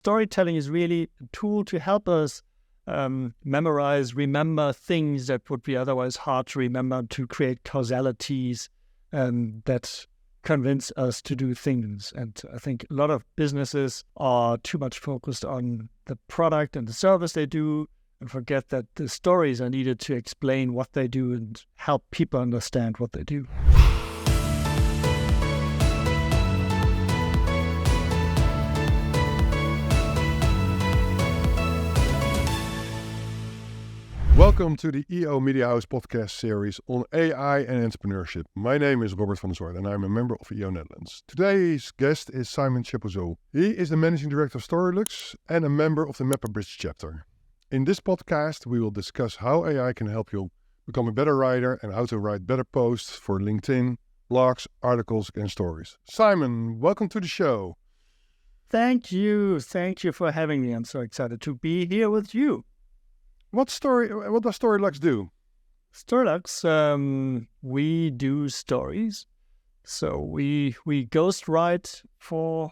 Storytelling is really a tool to help us remember things that would be otherwise hard to remember, to create causalities that convince us to do things. And I think a lot of businesses are too much focused on the product and the service they do and forget that the stories are needed to explain what they do and help people understand what they do. Welcome to the EO Media House podcast series on AI and entrepreneurship. My name is Robert van Zwart and I'm a member of EO Netherlands. Today's guest is Simon Chappuzeau. He is the managing director of Storylux and a member of the MapperBridge chapter. In this podcast, we will discuss how AI can help you become a better writer and how to write better posts for LinkedIn, blogs, articles, and stories. Simon, welcome to the show. Thank you. Thank you for having me. I'm so excited to be here with you. What does Storylux do? Storylux, we do stories. So we ghostwrite for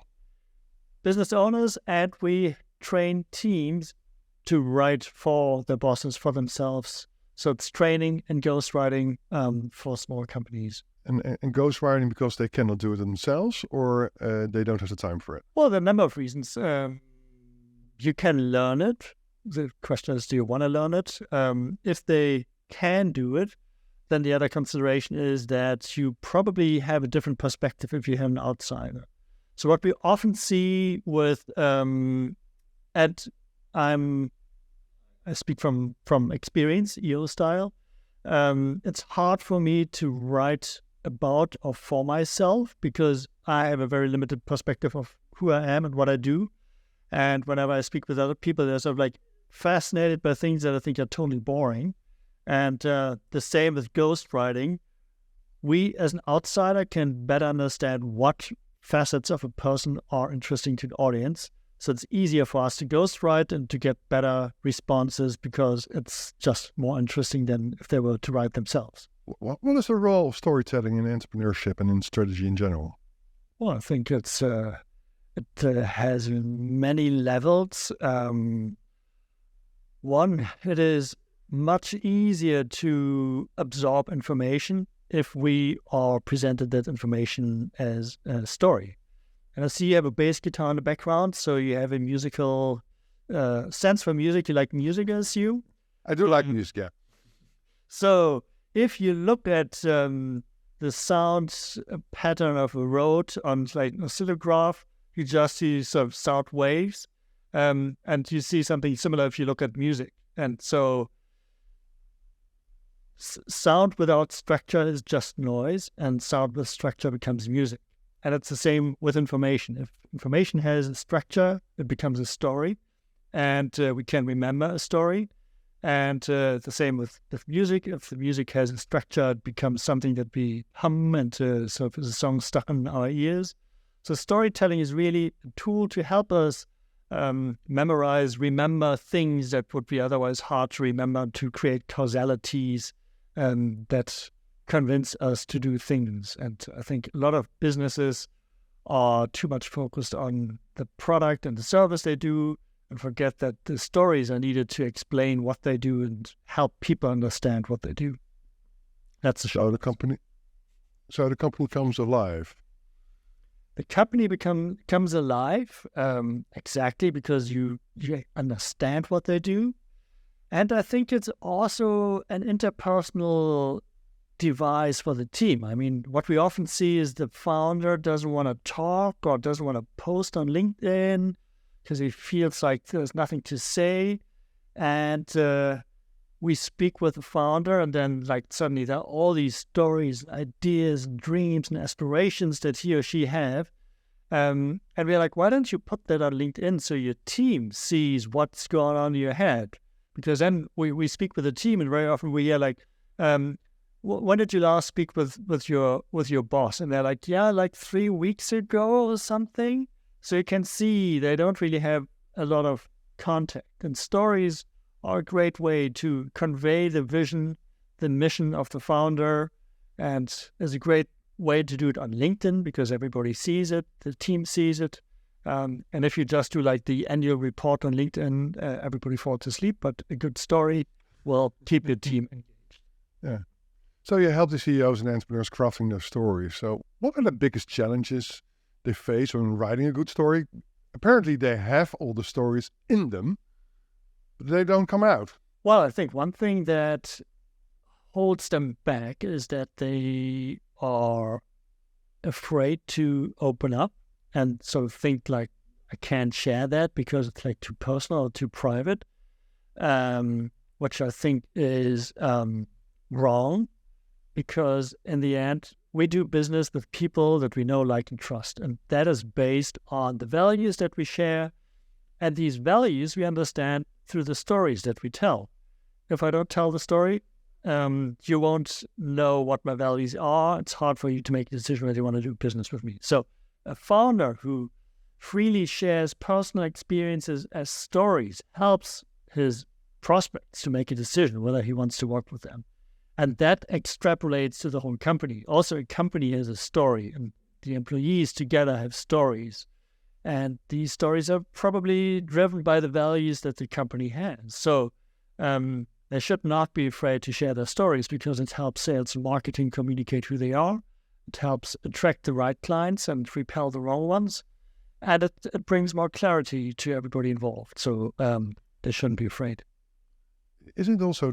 business owners and we train teams to write for their bosses, for themselves. So it's training and ghostwriting for small companies. And ghostwriting because they cannot do it themselves or they don't have the time for it? Well, there are a number of reasons. You can learn it. The question is, do you want to learn it? If they can do it, then the other consideration is that you probably have a different perspective if you have an outsider. So what we often see with, I speak from experience, EO style, it's hard for me to write about or for myself because I have a very limited perspective of who I am and what I do. And whenever I speak with other people, they're sort of like fascinated by things that I think are totally boring. And the same with ghostwriting. We, as an outsider, can better understand what facets of a person are interesting to the audience. So it's easier for us to ghostwrite and to get better responses because it's just more interesting than if they were to write themselves. What is the role of storytelling in entrepreneurship and in strategy in general? Well, I think it has many levels. One, it is much easier to absorb information if we are presented that information as a story. And I see you have a bass guitar in the background, so you have a musical sense for music. You like music, I assume? I do like music, yeah. So if you look at the sound pattern of a road on like an oscillograph, you just see sort of sound waves, and you see something similar if you look at music. And so sound without structure is just noise, and sound with structure becomes music. And it's the same with information. If information has a structure, it becomes a story, and we can remember a story. And the same with music. If the music has a structure, it becomes something that we hum, and sort of is a song stuck in our ears. So storytelling is really a tool to help us remember things that would be otherwise hard to remember, to create causalities that convince us to do things. And I think a lot of businesses are too much focused on the product and the service they do and forget that the stories are needed to explain what they do and help people understand what they do. That's the show. So the company comes alive. The company becomes alive, exactly, because you understand what they do. And I think it's also an interpersonal device for the team. I mean, what we often see is the founder doesn't want to talk or doesn't want to post on LinkedIn because he feels like there's nothing to say. And we speak with the founder, and then like suddenly there are all these stories, ideas, and dreams and aspirations that he or she have. And we're like, why don't you put that on LinkedIn so your team sees what's going on in your head? Because then we speak with the team, and very often we hear like, when did you last speak with your boss? And they're like, yeah, like 3 weeks ago or something. So you can see they don't really have a lot of contact. And stories are a great way to convey the vision, the mission of the founder, and is a great way to do it on LinkedIn because everybody sees it, the team sees it, And if you just do like the annual report on LinkedIn, everybody falls asleep, but a good story will keep your team engaged. Yeah. So you help the CEOs and entrepreneurs crafting their stories. So what are the biggest challenges they face when writing a good story? Apparently they have all the stories in them, but they don't come out. Well, I think one thing that holds them back is that they are afraid to open up and sort of think like, I can't share that because it's like too personal or too private, which I think is wrong, because in the end, we do business with people that we know, like, and trust. And that is based on the values that we share. And these values we understand through the stories that we tell. If I don't tell the story, you won't know what my values are. It's hard for you to make a decision whether you want to do business with me. So a founder who freely shares personal experiences as stories helps his prospects to make a decision whether he wants to work with them. And that extrapolates to the whole company. Also, a company has a story, and the employees together have stories. And these stories are probably driven by the values that the company has. So they should not be afraid to share their stories, because it helps sales and marketing communicate who they are. It helps attract the right clients and repel the wrong ones. And it brings more clarity to everybody involved. So they shouldn't be afraid. Isn't also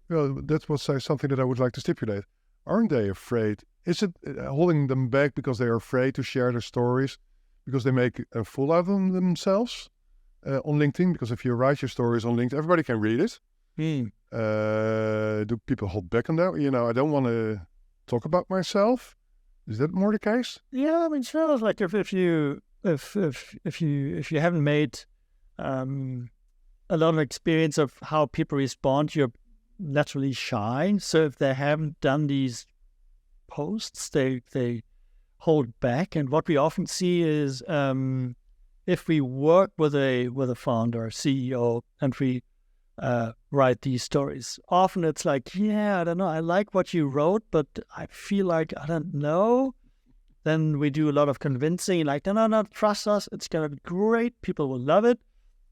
that was something that I would like to stipulate. Aren't they afraid? Is it holding them back because they are afraid to share their stories, because they make a fool out of themselves on LinkedIn? Because if you write your stories on LinkedIn, everybody can read it. Do people hold back on that? I don't want to talk about myself. Is that more the case? Yeah, I mean, sure. Like if you haven't made a lot of experience of how people respond, you're naturally shy. So if they haven't done these posts, they hold back. And what we often see is if we work with a founder, CEO, and we write these stories, often it's like, yeah, I don't know, I like what you wrote, but I feel like I don't know. Then we do a lot of convincing, like, no, trust us, it's gonna be great, people will love it.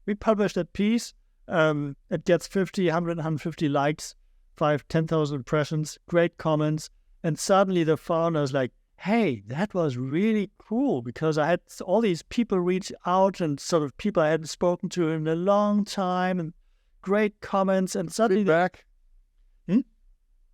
We publish that piece, it gets 50, 100, 150 likes, 10,000 impressions, great comments, and suddenly the founder is like, hey, that was really cool, because I had all these people reach out, and sort of people I hadn't spoken to in a long time, and great comments, and suddenly feedback. And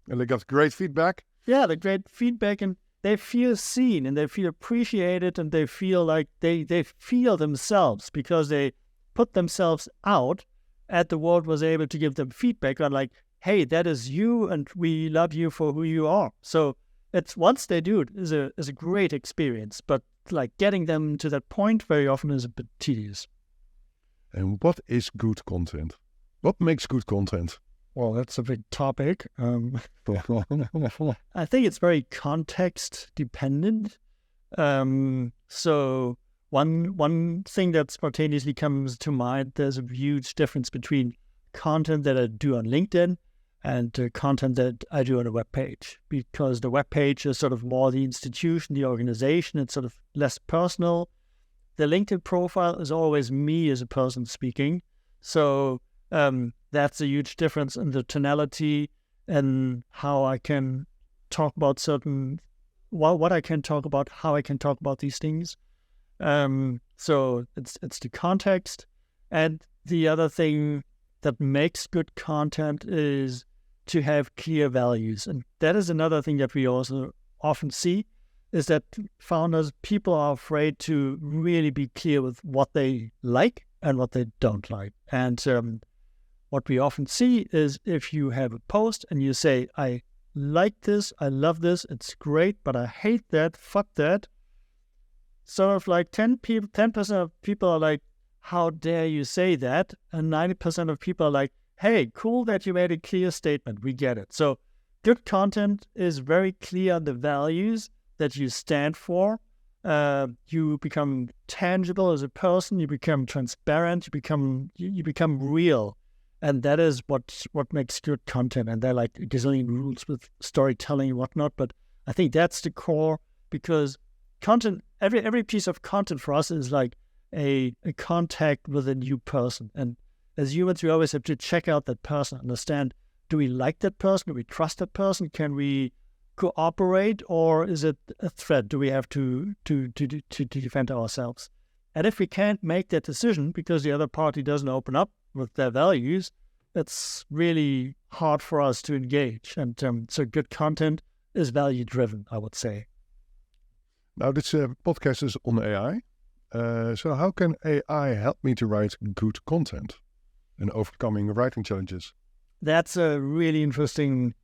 they got great feedback. Yeah, the great feedback, and they feel seen, and they feel appreciated, and they feel like they feel themselves, because they put themselves out, and the world was able to give them feedback on like, hey, that is you, and we love you for who you are. So it's, once they do it, is a great experience, but like getting them to that point very often is a bit tedious. And what is good content? What makes good content? Well, that's a big topic. I think it's very context dependent. So one thing that spontaneously comes to mind, there's a huge difference between content that I do on LinkedIn and content that I do on a web page, because the web page is sort of more the institution, the organization. It's sort of less personal. The LinkedIn profile is always me as a person speaking. So that's a huge difference in the tonality and how I can talk about what I can talk about, how I can talk about these things. So it's the context. And the other thing that makes good content is to have clear values. And that is another thing that we also often see, is that people are afraid to really be clear with what they like and what they don't like. And what we often see is if you have a post and you say, I like this, I love this, it's great, but I hate that, fuck that. Sort of like 10% of people are like, how dare you say that? And 90% of people are like, hey, cool that you made a clear statement. We get it. So good content is very clear on the values that you stand for. You become tangible as a person. You become transparent. You become real. And that is what makes good content. And there are like a gazillion rules with storytelling and whatnot. But I think that's the core, because content, every piece of content for us is like a contact with a new person. And as humans, we always have to check out that person, understand, do we like that person? Do we trust that person? Can we cooperate, or is it a threat? Do we have to defend ourselves? And if we can't make that decision because the other party doesn't open up with their values, it's really hard for us to engage. And so good content is value-driven, I would say. Now, this podcast is on AI. So how can AI help me to write good content and overcoming writing challenges? That's a really interesting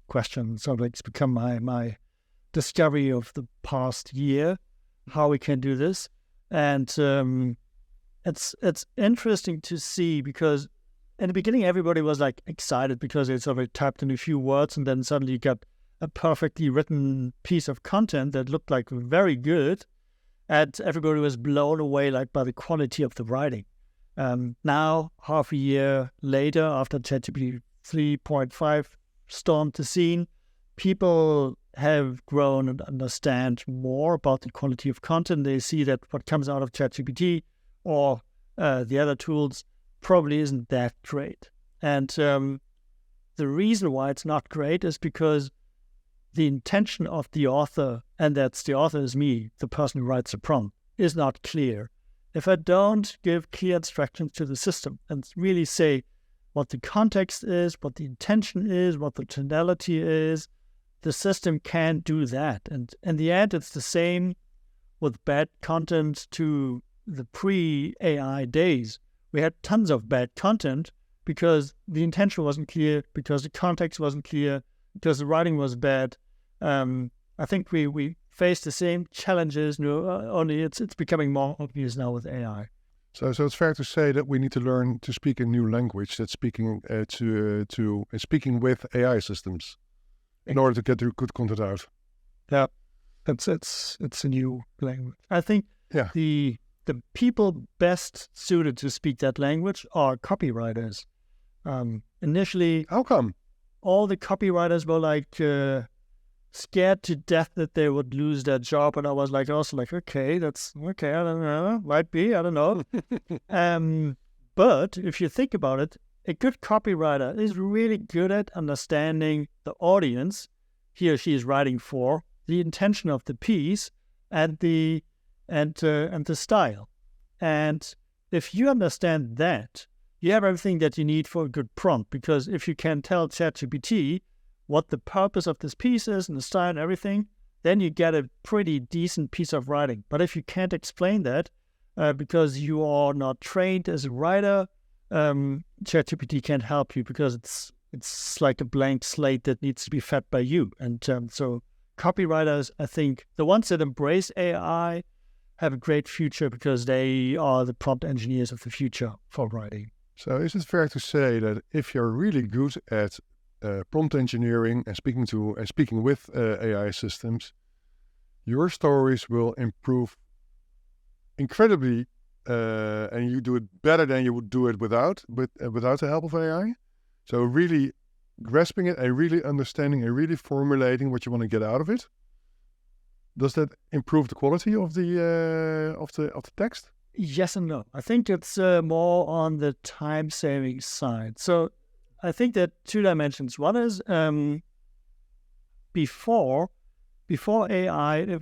question. So it's become my discovery of the past year, how we can do this. And it's interesting to see, because in the beginning, everybody was like excited because they sort of typed in a few words and then suddenly you got a perfectly written piece of content that looked like very good. And everybody was blown away like by the quality of the writing. Now, half a year later, after ChatGPT 3.5 stormed the scene, people have grown and understand more about the quality of content. They see that what comes out of ChatGPT or the other tools probably isn't that great. And the reason why it's not great is because the intention of the author, and that's the author is me, the person who writes the prompt, is not clear. If I don't give clear instructions to the system and really say what the context is, what the intention is, what the tonality is, the system can't do that. And in the end, it's the same with bad content to the pre-AI days. We had tons of bad content because the intention wasn't clear, because the context wasn't clear, because the writing was bad. I think we face the same challenges, only it's becoming more obvious now with AI. So it's fair to say that we need to learn to speak a new language, that's speaking speaking with AI systems in order to get the good content out. Yeah, it's a new language. I think the people best suited to speak that language are copywriters. Initially, how come? All the copywriters were like scared to death that they would lose their job, and I was like, also like, okay, that's okay. I don't know, might be, I don't know. But if you think about it, a good copywriter is really good at understanding the audience he or she is writing for, the intention of the piece, and the style. And if you understand that, you have everything that you need for a good prompt. Because if you can tell ChatGPT what the purpose of this piece is and the style and everything, then you get a pretty decent piece of writing. But if you can't explain that because you are not trained as a writer, ChatGPT can't help you, because it's like a blank slate that needs to be fed by you. And so copywriters, I think, the ones that embrace AI have a great future because they are the prompt engineers of the future for writing. So is it fair to say that if you're really good at prompt engineering and speaking with AI systems, your stories will improve incredibly, and you do it better than you would do it without the help of AI? So really grasping it and really understanding and really formulating what you want to get out of it. Does that improve the quality of the text? Yes and no. I think it's more on the time-saving side. So I think that two dimensions. One is before AI,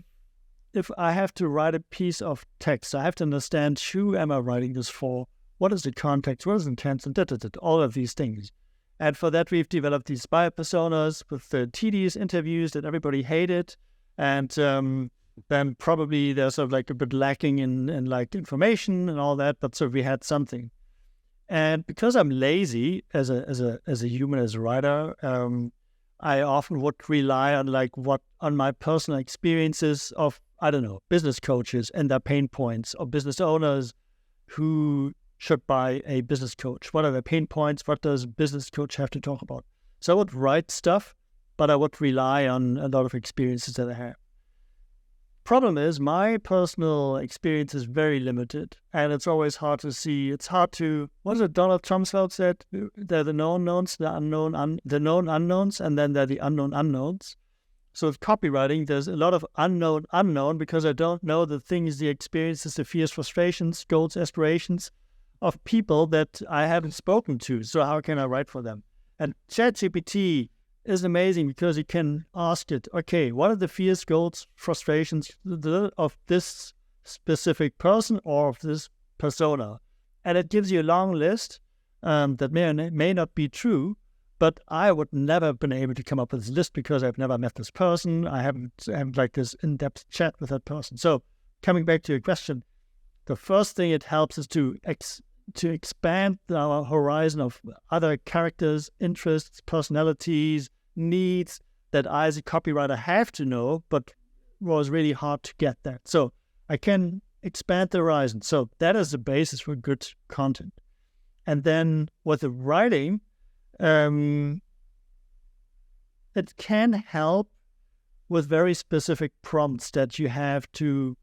if I have to write a piece of text, I have to understand who am I writing this for, what is the context, what is the intent, and all of these things. And for that, we've developed these buyer personas with the tedious interviews that everybody hated. And then probably there's sort of like a bit lacking in like information and all that, but so we had something. And because I'm lazy as a human, as a writer, I often would rely on my personal experiences of, I don't know, business coaches and their pain points, or business owners who should buy a business coach. What are their pain points? What does a business coach have to talk about? So I would write stuff, but I would rely on a lot of experiences that I have. Problem is, my personal experience is very limited, and it's always hard to see. It's hard to, what is it Donald Rumsfeld said? They're the known knowns, the known unknowns, and then they're the unknown unknowns. So with copywriting, there's a lot of unknown because I don't know the things, the experiences, the fears, frustrations, goals, aspirations of people that I haven't spoken to. So how can I write for them? And ChatGPT is amazing because you can ask it, okay, what are the fears, goals, frustrations of this specific person or of this persona? And it gives you a long list that may not be true, but I would never have been able to come up with this list because I've never met this person. I haven't like this in-depth chat with that person. So coming back to your question, the first thing it helps is to expand our horizon of other characters, interests, personalities, needs that I as a copywriter have to know, but was really hard to get that. So I can expand the horizon. So that is the basis for good content. And then with the writing, it can help with very specific prompts that you have to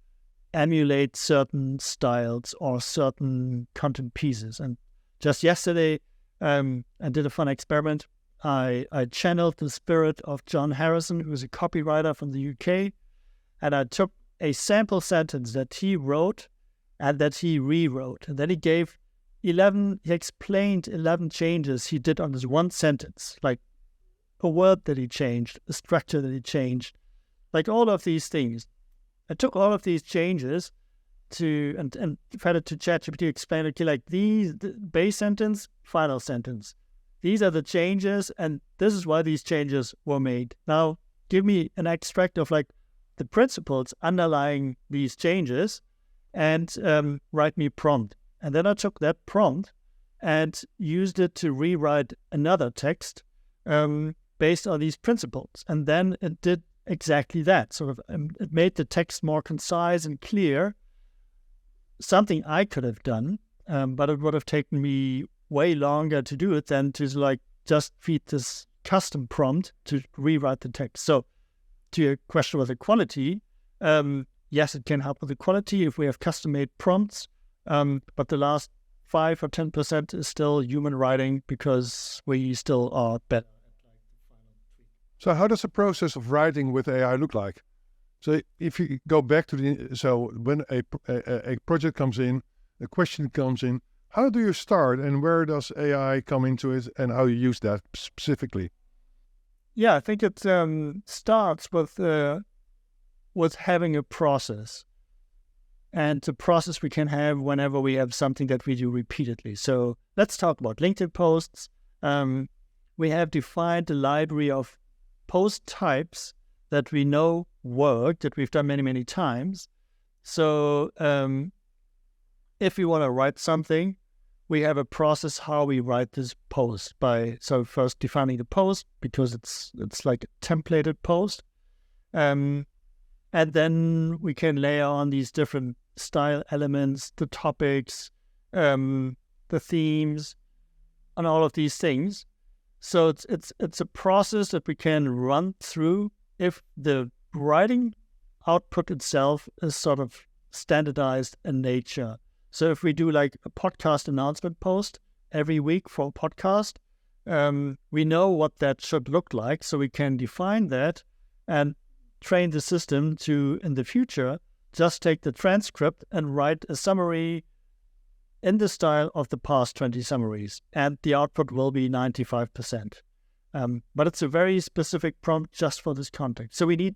emulate certain styles or certain content pieces. And just yesterday, I did a fun experiment. I channeled the spirit of John Harrison, who's a copywriter from the UK, and I took a sample sentence that he wrote and that he rewrote. And then he explained 11 changes he did on this one sentence, like a word that he changed, a structure that he changed, like all of these things. I took all of these changes and fed it to ChatGPT, explain, okay, like the base sentence, final sentence. These are the changes, and this is why these changes were made. Now, give me an extract of like the principles underlying these changes and write me a prompt. And then I took that prompt and used it to rewrite another text based on these principles. And then it did exactly that. It made the text more concise and clear, something I could have done, but it would have taken me way longer to do it than to like just feed this custom prompt to rewrite the text. So to your question with the quality, yes, it can help with the quality if we have custom-made prompts. But the last 5 or 10% is still human writing because we still are better. So how does the process of writing with AI look like? So if you go back to when a project comes in, a question comes in, how do you start and where does AI come into it and how you use that specifically? Yeah, I think it starts with having a process. And the process we can have whenever we have something that we do repeatedly. So let's talk about LinkedIn posts. We have defined a library of post types that we know work, that we've done many, many times. So if we want to write something, we have a process how we write this post so first defining the post because it's like a templated post. And then we can layer on these different style elements, the topics, the themes, and all of these things. So it's a process that we can run through if the writing output itself is sort of standardized in nature. So if we do like a podcast announcement post every week for a podcast, we know what that should look like. So we can define that and train the system to, in the future, just take the transcript and write a summary in the style of the past 20 summaries, and the output will be 95%. But it's a very specific prompt just for this context. So we need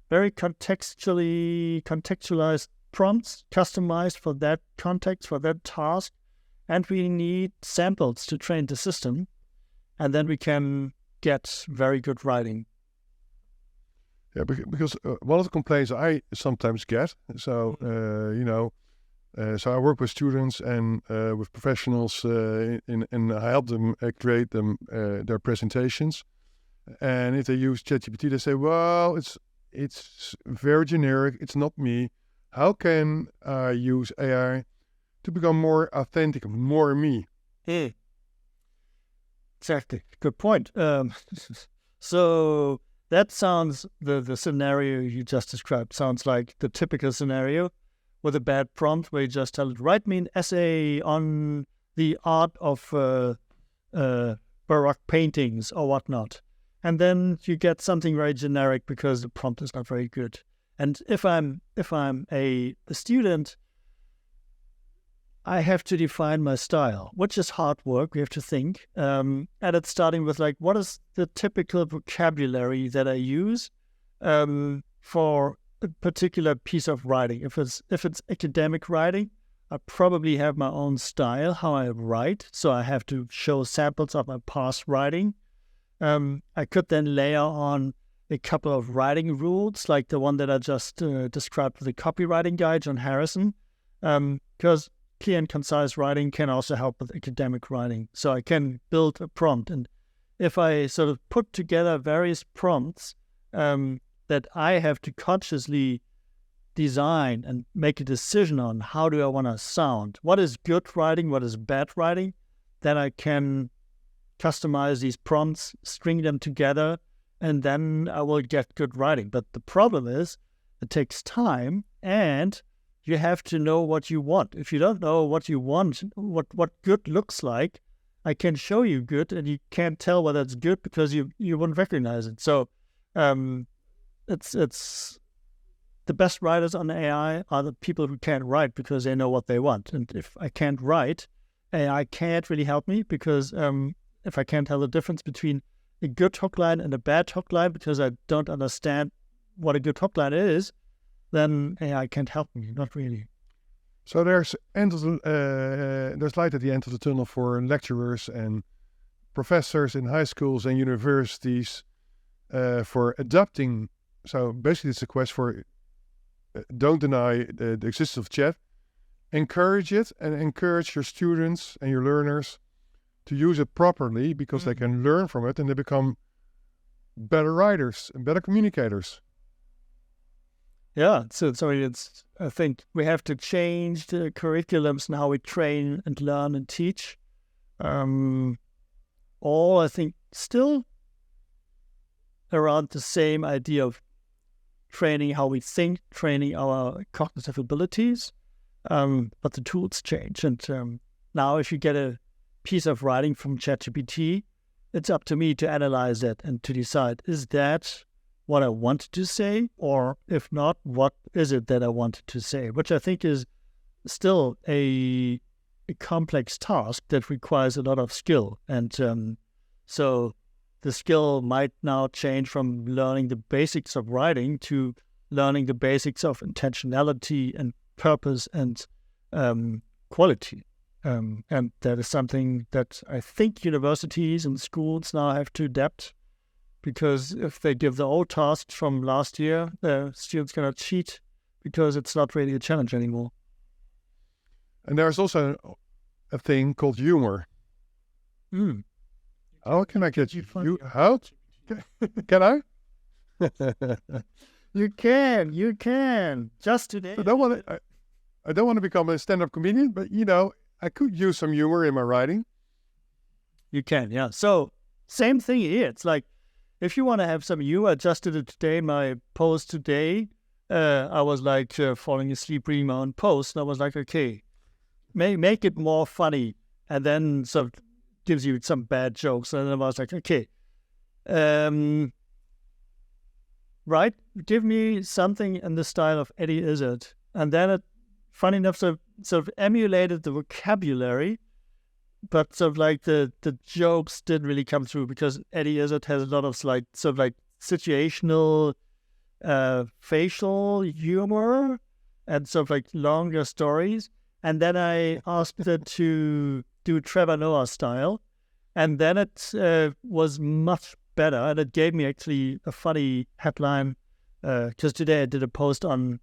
very contextualized prompts, customized for that context, for that task, and we need samples to train the system, and then we can get very good writing. Yeah, because one of the complaints I sometimes get, so I work with students and with professionals, and I help them create their presentations. And if they use ChatGPT, they say, "Well, it's very generic. It's not me. How can I use AI to become more authentic, more me?" Exactly. Good point. So that sounds, the scenario you just described sounds like the typical scenario with a bad prompt where you just tell it, write me an essay on the art of Baroque paintings or whatnot. and then you get something very generic because the prompt is not very good. And if I'm a student, I have to define my style, which is hard work. We have to think, and it's starting with like, what is the typical vocabulary that I use for a particular piece of writing? If it's academic writing, I probably have my own style, how I write. So I have to show samples of my past writing. I could then layer on a couple of writing rules, like the one that I just described with the copywriting guy, John Harrison, because clear and concise writing can also help with academic writing. So I can build a prompt. And if I sort of put together various prompts that I have to consciously design and make a decision on, how do I want to sound? What is good writing? What is bad writing? Then I can customize these prompts, string them together, and then I will get good writing. But the problem is it takes time, and you have to know what you want. If you don't know what you want, what good looks like, I can show you good, and you can't tell whether it's good because you wouldn't recognize it. So it's the best writers on AI are the people who can't write because they know what they want. And if I can't write, AI can't really help me because if I can't tell the difference between a good hook line and a bad hook line because I don't understand what a good hook line is, then AI can't help me, not really. So there's light at the end of the tunnel for lecturers and professors in high schools and universities for adapting. So basically it's a quest for don't deny the existence of chat, encourage it, and encourage your students and your learners to use it properly because they can learn from it and they become better writers and better communicators. Yeah, so I think we have to change the curriculums and how we train and learn and teach. All, I think, still around the same idea of training how we think, training our cognitive abilities, but the tools change. And now if you get a piece of writing from ChatGPT, it's up to me to analyze it and to decide, is that what I wanted to say? Or if not, what is it that I wanted to say? Which I think is still a complex task that requires a lot of skill. And so the skill might now change from learning the basics of writing to learning the basics of intentionality and purpose and quality. And that is something that I think universities and schools now have to adapt, because if they give the old tasks from last year, the students cannot cheat because it's not really a challenge anymore. And there's also a thing called humor. How can I get you? How can I? You can. Just today. I don't want to become a stand-up comedian, but I could use some humor in my writing. You can, yeah. So same thing here. It's like if you want to have some humor, I just did it today. My post today, I was like falling asleep reading my own post, and I was like, okay, make it more funny, and then sort of gives you some bad jokes, and then I was like, okay, right, give me something in the style of Eddie Izzard, and then it, funny enough, sort of emulated the vocabulary, but sort of like the jokes didn't really come through because Eddie Izzard has a lot of sort of like situational, facial humor and sort of like longer stories. And then I asked it to do Trevor Noah style, and then it was much better, and it gave me actually a funny headline because today I did a post on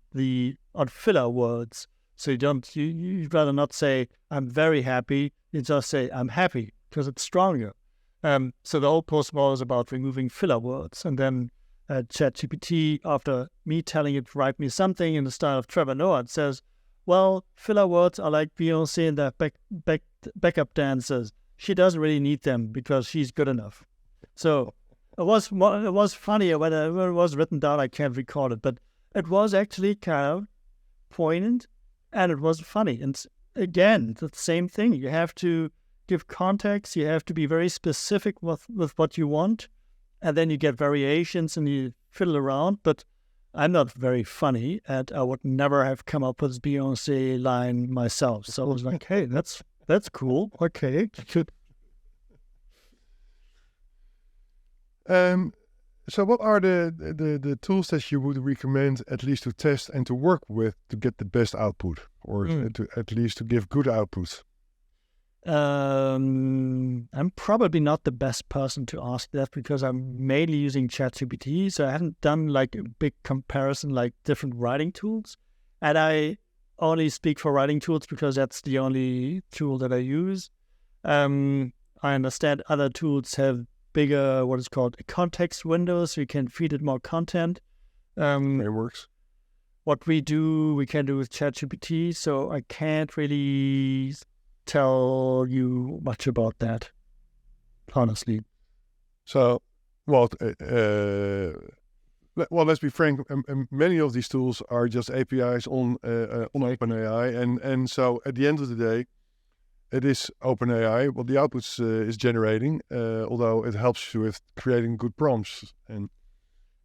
filler words. So you'd rather not say I'm very happy, you just say I'm happy because it's stronger. So the whole post was about removing filler words, and then ChatGPT, after me telling it write me something in the style of Trevor Noah, it says, well, filler words are like Beyonce and the backup dancers. She doesn't really need them because she's good enough. So it was funnier when it was written down. I can't record it, but it was actually kind of poignant and it was funny. And again, the same thing. You have to give context. You have to be very specific with what you want. and then you get variations and you fiddle around. But I'm not very funny, and I would never have come up with Beyonce line myself. So I was like, hey, that's cool. Okay, good. So what are the tools that you would recommend at least to test and to work with to get the best output, or to at least to give good output? I'm probably not the best person to ask that because I'm mainly using ChatGPT, so I haven't done like a big comparison like different writing tools. And I only speak for writing tools because that's the only tool that I use. I understand other tools have bigger, what is called a context window, so you can feed it more content. Frameworks. What we can do with ChatGPT, so I can't really tell you much about that, honestly. So, well, let's be frank. Many of these tools are just APIs on OpenAI, and so at the end of the day, it is OpenAI what the outputs is generating, although it helps you with creating good prompts. And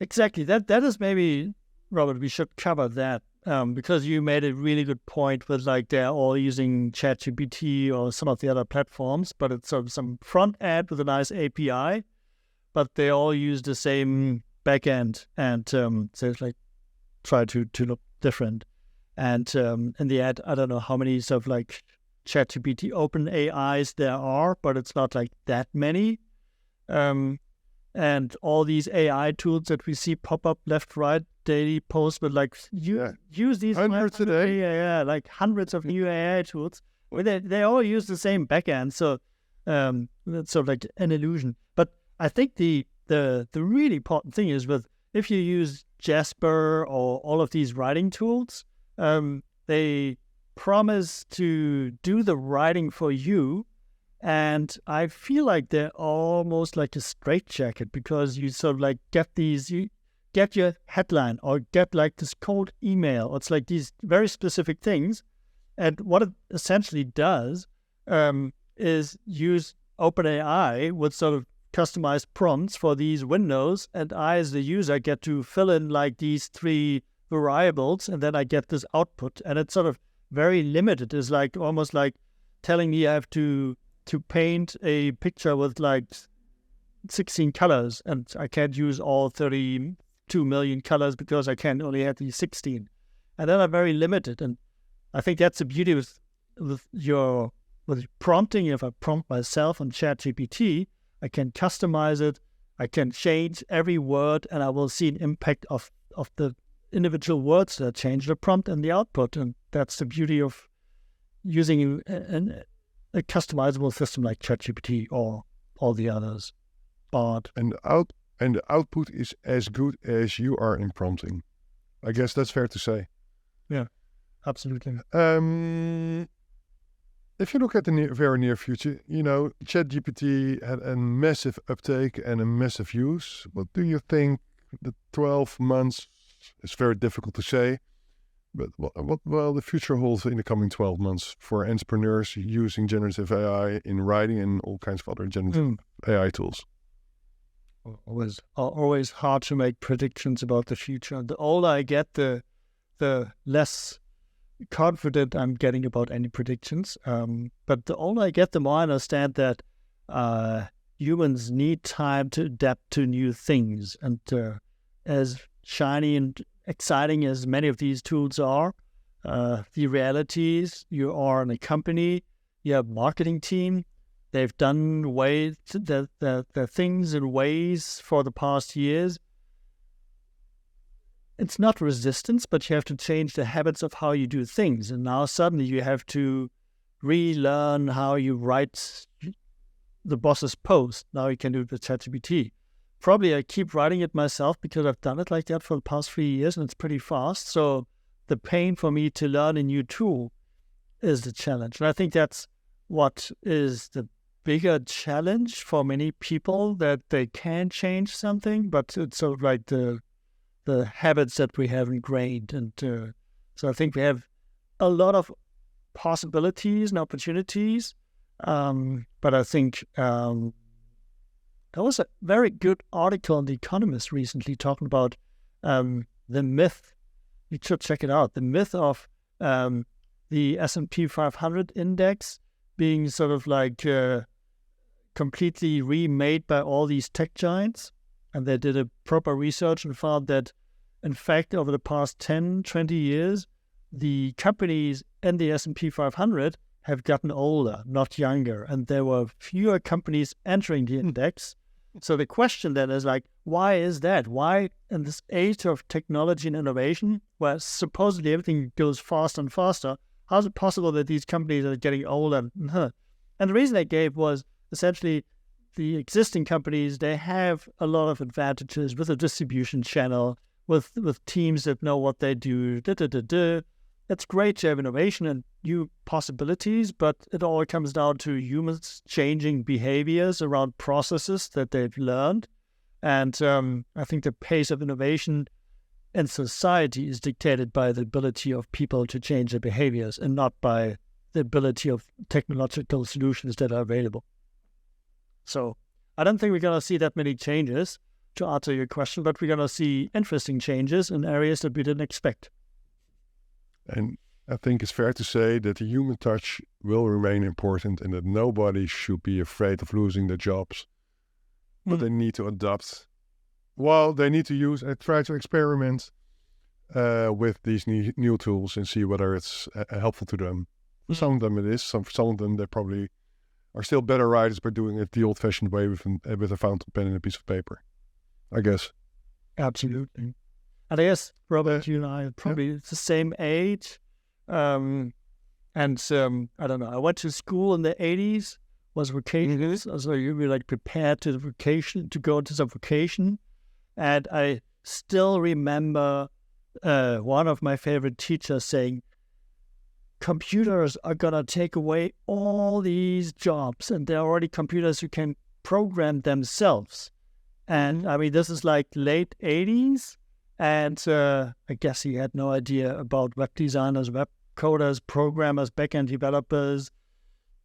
exactly that is maybe, Robert, we should cover that because you made a really good point with like they're all using ChatGPT or some of the other platforms, but it's some front end with a nice API, but they all use the same back end, and so it's like try to look different. And in the end, I don't know how many sort of like ChatGPT open AIs there are, but it's not like that many. And all these AI tools that we see pop up left, right, daily posts with like use these hundreds a day. Yeah, like hundreds of new AI tools. Well, they all use the same backend, so that's sort of like an illusion. But I think the really important thing is with if you use Jasper or all of these writing tools, they promise to do the writing for you, and I feel like they're almost like a straitjacket because you sort of like you get your headline or get like this cold email. It's like these very specific things, and what it essentially does is use OpenAI with sort of customized prompts for these windows, and I as the user get to fill in like these 3 variables, and then I get this output, and it's sort of very limited. It's like almost like telling me I have to paint a picture with like 16 colors, and I can't use all 32 million colors because I can only have these 16, and then I'm very limited. And I think that's the beauty with prompting. If I prompt myself on ChatGPT, I can customize it, I can change every word, and I will see an impact of the individual words that change the prompt and the output. And that's the beauty of using a customizable system like ChatGPT or all the others. But and the output is as good as you are in prompting. I guess that's fair to say. Yeah, absolutely. If you look at the very near future, ChatGPT had a massive uptake and a massive use. What do you think the 12 months? It's very difficult to say, but what will the future hold in the coming 12 months for entrepreneurs using generative AI in writing and all kinds of other generative AI tools? Always hard to make predictions about the future. The older I get, the less confident I'm getting about any predictions. But the older I get, the more I understand that humans need time to adapt to new things. And as shiny and exciting as many of these tools are, the reality is you are in a company, you have a marketing team, they've done the things in ways for the past years. It's not resistance, but you have to change the habits of how you do things. And now suddenly you have to relearn how you write the boss's post. Now you can do it with ChatGPT. Probably I keep writing it myself because I've done it like that for the past 3 years and it's pretty fast. So the pain for me to learn a new tool is the challenge. And I think that's what is the bigger challenge for many people, that they can change something, but it's sort of like the habits that we have ingrained. And so I think we have a lot of possibilities and opportunities. But I think there was a very good article in The Economist recently talking about the myth. You should check it out. The myth of the S&P 500 index being sort of like completely remade by all these tech giants. And they did a proper research and found that, in fact, over the past 10, 20 years, the companies in the S&P 500 have gotten older, not younger. And there were fewer companies entering the index. So the question then is like, why is that? Why in this age of technology and innovation, where supposedly everything goes faster and faster, how is it possible that these companies are getting older? And the reason they gave was essentially the existing companies, they have a lot of advantages with a distribution channel, with teams that know what they do. It's great to have innovation and new possibilities, but it all comes down to humans changing behaviors around processes that they've learned. And I think the pace of innovation in society is dictated by the ability of people to change their behaviors and not by the ability of technological solutions that are available. So I don't think we're going to see that many changes, to answer your question, but we're going to see interesting changes in areas that we didn't expect. And I think it's fair to say that the human touch will remain important and that nobody should be afraid of losing their jobs. But they need to adapt. Well, they need to use and try to experiment with these new tools and see whether it's helpful to them. For some of them it is. Some of them they probably are still better writers by doing it the old-fashioned way with a fountain pen and a piece of paper, I guess. Absolutely. And I guess, Robert, you and I are probably the same age. I don't know, I went to school in the 80s, was vocation, so you were like prepared to go into some vocation. And I still remember one of my favorite teachers saying, computers are going to take away all these jobs, and there are already computers who can program themselves. And I mean, this is like late 80s. And I guess he had no idea about web designers, web coders, programmers, backend developers,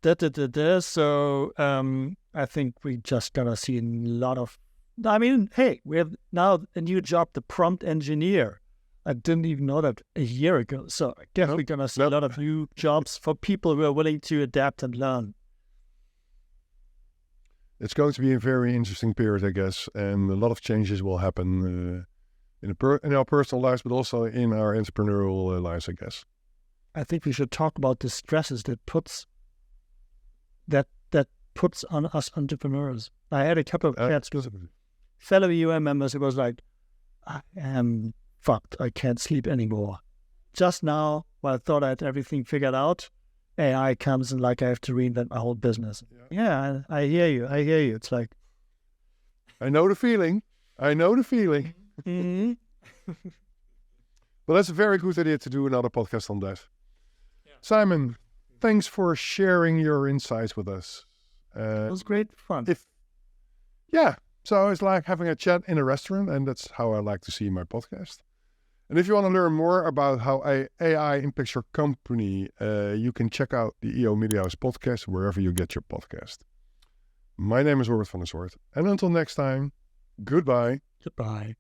So I think we just gonna see a lot of. I mean, hey, we have now a new job, the prompt engineer. I didn't even know that a year ago. So I guess we're gonna see a lot of new jobs for people who are willing to adapt and learn. It's going to be a very interesting period, I guess, and a lot of changes will happen. In our personal lives, but also in our entrepreneurial lives, I guess. I think we should talk about the stresses that puts on us entrepreneurs. I had a couple of chats with fellow UN members. It was like, I am fucked. I can't sleep anymore. Just now, when I thought I had everything figured out, AI comes and like I have to reinvent my whole business. Yeah, I hear you. It's like, I know the feeling. mm-hmm. Well, that's a very good idea to do another podcast on that. Yeah. Simon, thanks for sharing your insights with us. It was great fun. So it's like having a chat in a restaurant, and that's how I like to see my podcast. And if you want to learn more about how AI impacts your company, you can check out the EO Media House podcast wherever you get your podcast. My name is Zwart, and until next time, goodbye. Goodbye.